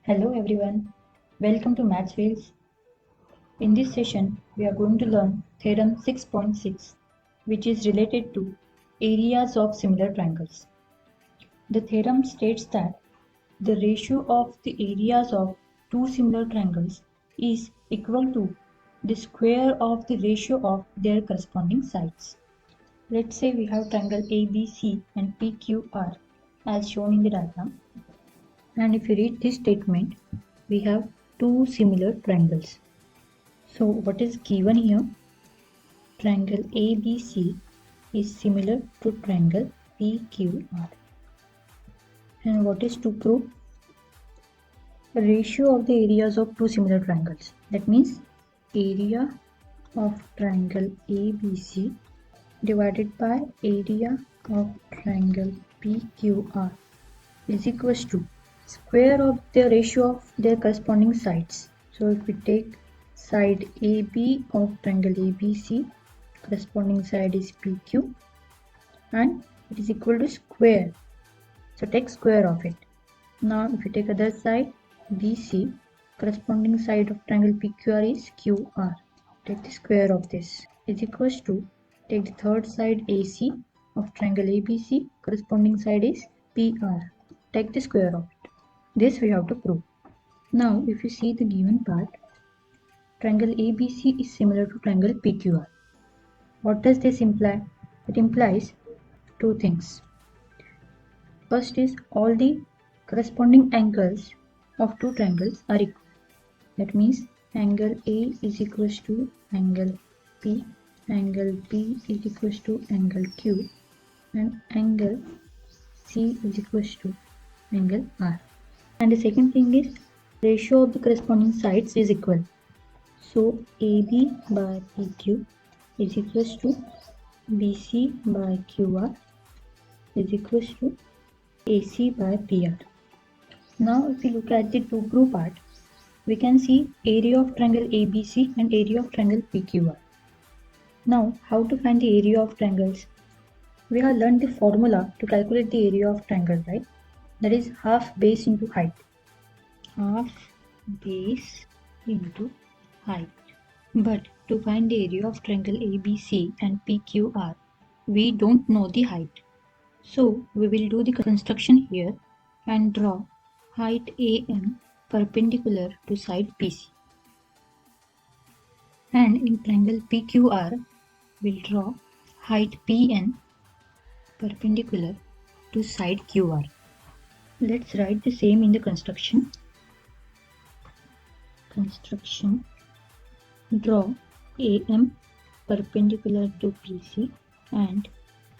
Hello everyone, welcome to Maths Wheels. In this session, we are going to learn Theorem 6.6, which is related to areas of similar triangles. The theorem states that the ratio of the areas of two similar triangles is equal to the square of the ratio of their corresponding sides. Let's say we have triangle ABC and PQR as shown in the diagram. And if you read this statement, we have two similar triangles. So what is given here? Triangle ABC is similar to triangle PQR. And what is to prove? The ratio of the areas of two similar triangles. That means area of triangle ABC divided by area of triangle PQR is equals to square of the ratio of their corresponding sides. So if we take side AB of triangle ABC, corresponding side is PQ, and it is equal to square. So take square of it. Now if you take other side BC, corresponding side of triangle PQR is QR. Take the square of this is equals to take the third side AC of triangle ABC, corresponding side is PR. Take the square of it. This we have to prove. Now if you see the given part, triangle ABC is similar to triangle PQR. What does this imply? It implies two things. First is all the corresponding angles of two triangles are equal. That means angle A is equals to angle P, angle B is equals to angle Q, and angle C is equals to angle R. And the second thing is ratio of the corresponding sides is equal. So AB by PQ is equals to BC by QR is equals to AC by PR. Now if we look at the to prove part, we can see area of triangle ABC and area of triangle PQR. Now how to find the area of triangles? We have learned the formula to calculate the area of triangle, right? That is half base into height. Half base into height. But to find the area of triangle ABC and PQR, we don't know the height. So we will do the construction here and draw height AM perpendicular to side PC. And in triangle PQR, we'll draw height PN perpendicular to side QR. Let's write the same in the construction. Draw AM perpendicular to PC and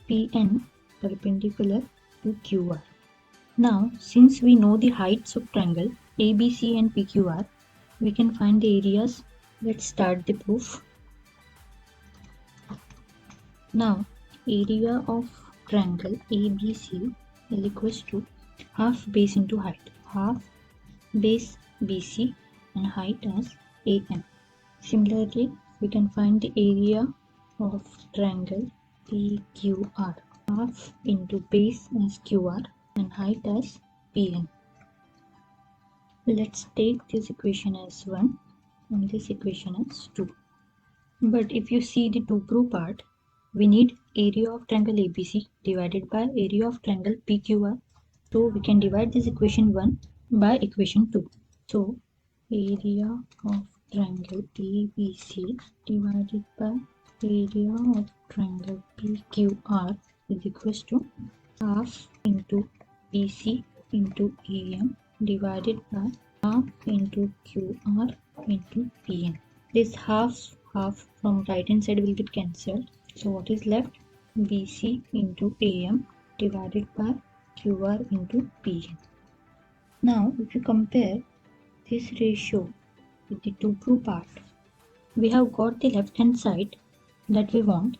PN perpendicular to QR. Now, since we know the heights of triangle ABC and PQR, we can find the areas. Let's start the proof. Now, area of triangle ABC is equals to half base into height. Half base BC and height as AM. Similarly, we can find the area of triangle PQR. Half into base as QR and height as PN. Let's take this equation as 1 and this equation as 2. But if you see the to prove part, we need area of triangle ABC divided by area of triangle PQR. So we can divide this equation 1 by equation 2. So area of triangle ABC divided by area of triangle PQR is equals to half into BC into AM divided by half into QR into PN. This half from right hand side will get cancelled. So what is left? BC into AM divided by QR into PN. Now if you compare this ratio with the to prove part, we have got the left hand side that we want,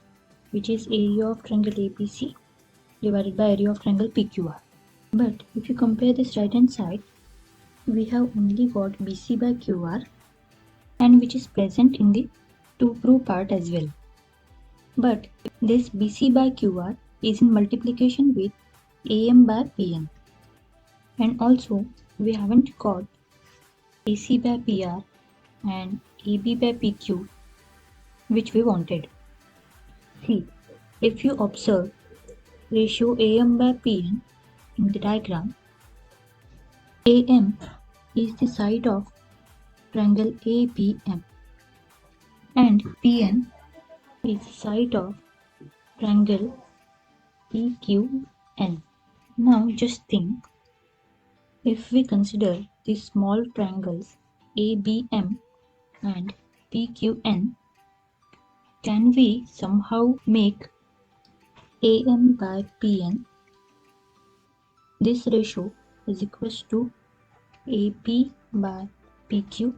which is area of triangle ABC divided by area of triangle PQR. But if you compare this right hand side, we have only got BC by QR, and which is present in the to prove part as well. But this BC by QR is in multiplication with AM by PN. And also we haven't got AC by PR and AB by PQ, which we wanted. See, if you observe ratio AM by PN in the diagram, AM is the side of triangle ABM and PN is the side of triangle PQN. Now just think, if we consider the small triangles ABM and PQN, can we somehow make AM by PN? This ratio is equals to AP by PQ,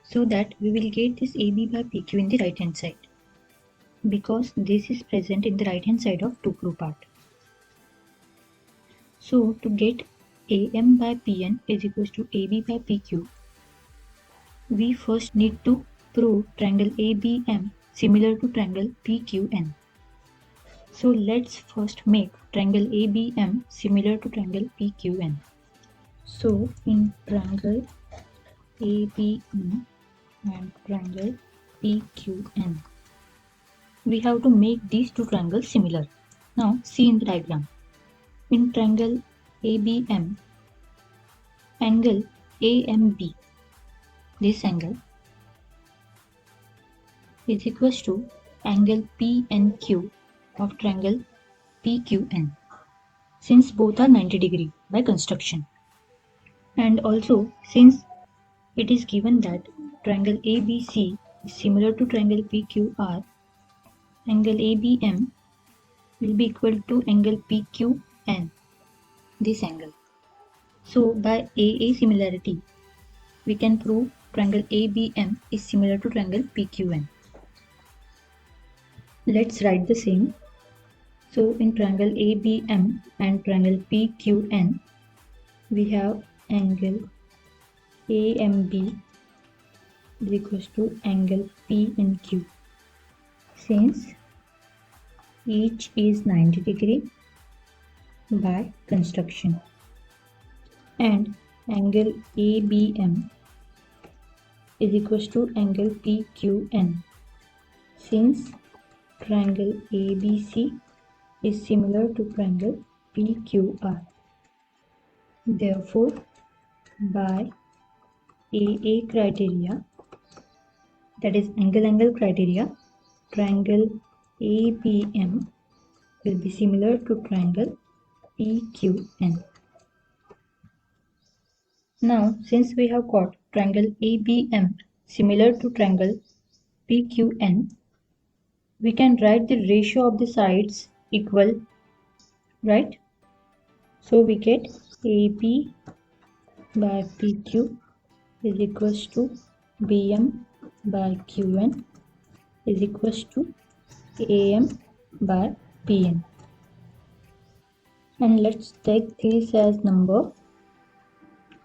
so that we will get this AB by PQ in the right hand side, because this is present in the right hand side of 2 group part. So to get AM by PN is equals to AB by PQ, we first need to prove triangle ABM similar to triangle PQN. So let's first make triangle ABM similar to triangle PQN. So in triangle ABM and triangle PQN, we have to make these two triangles similar. Now see in the diagram. In triangle ABM, angle AMB, this angle, is equals to angle PNQ of triangle PQN, since both are 90 degree by construction. And also, since it is given that triangle ABC is similar to triangle PQR, angle ABM will be equal to angle PQN, this angle. So by AA similarity, we can prove triangle ABM is similar to triangle PQN. Let's write the same. So in triangle ABM and triangle PQN, we have angle AMB is equals to angle PNQ, since each is 90 degree by construction, and angle ABM is equals to angle PQN, since triangle ABC is similar to triangle PQR. Therefore, by AA criteria, that is angle criteria, triangle ABM will be similar to triangle PQN. Now, since we have got triangle ABM similar to triangle PQN, we can write the ratio of the sides equal, right? So we get AB by PQ is equals to BM by QN is equals to AM by PN. And let's take this as number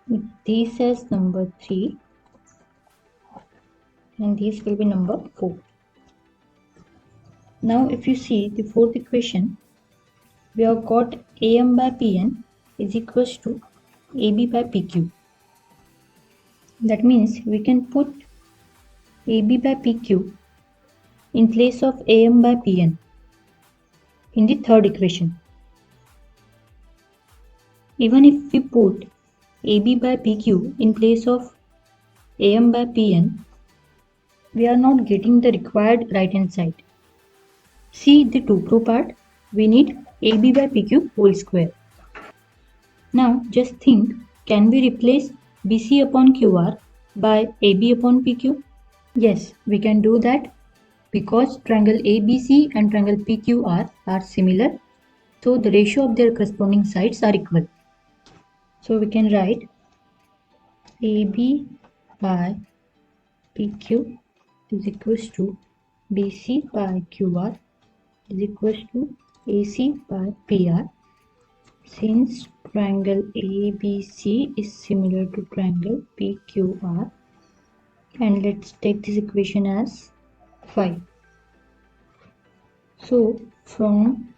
3 and this will be number 4. Now if you see the fourth equation, we have got AM by PN is equals to AB by PQ. That means we can put AB by PQ in place of AM by PN in the third equation. Even if we put AB by PQ in place of AM by PN, we are not getting the required right hand side. See the 2 pro part, we need AB by PQ whole square. Now just think, can we replace BC upon QR by AB upon PQ? Yes, we can do that, because triangle ABC and triangle PQR are similar, so the ratio of their corresponding sides are equal. So we can write AB by PQ is equals to BC by QR is equals to AC by PR, since triangle ABC is similar to triangle PQR. And let's take this equation as 5. So from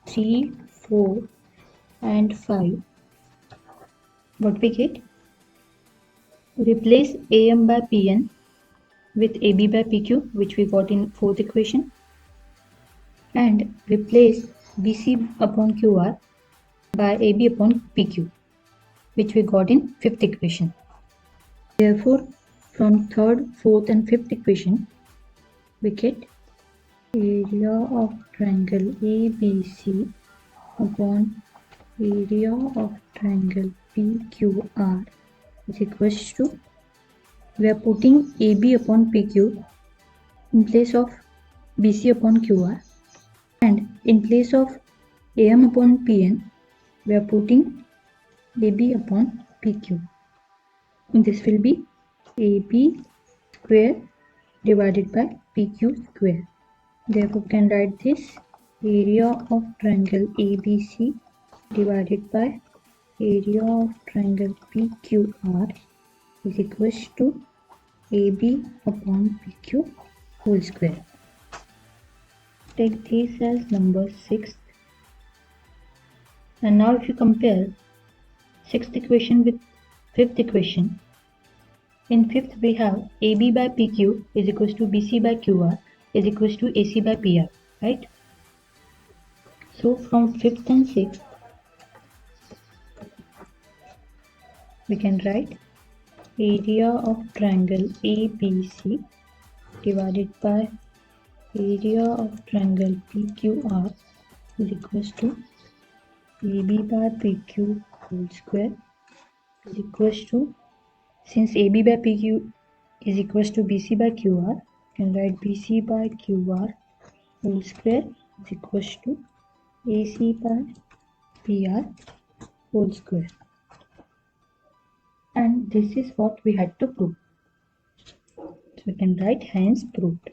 3, 4 and 5, What we get? Replace AM by PN with AB by PQ, which we got in fourth equation, and replace BC upon QR by AB upon PQ, which we got in fifth equation. Therefore, from third, fourth and fifth equation, we get area of triangle ABC upon area of triangle PQR is equals to, we are putting AB upon PQ in place of BC upon QR, and in place of AM upon PN, we are putting AB upon PQ. And this will be AB square divided by PQ square. Therefore, we can write this: area of triangle ABC divided by area of triangle PQR is equals to AB upon PQ whole square. Take this as number 6. And now if you compare 6th equation with 5th equation, in 5th we have AB by PQ is equals to BC by QR is equals to AC by PR, right? So from 5th and 6th, we can write area of triangle ABC divided by area of triangle PQR is equals to AB by PQ whole square is equals to, since AB by PQ is equals to BC by QR, you can write BC by QR whole square is equals to AC by PR whole square. And this is what we had to prove. So we can write hence proved.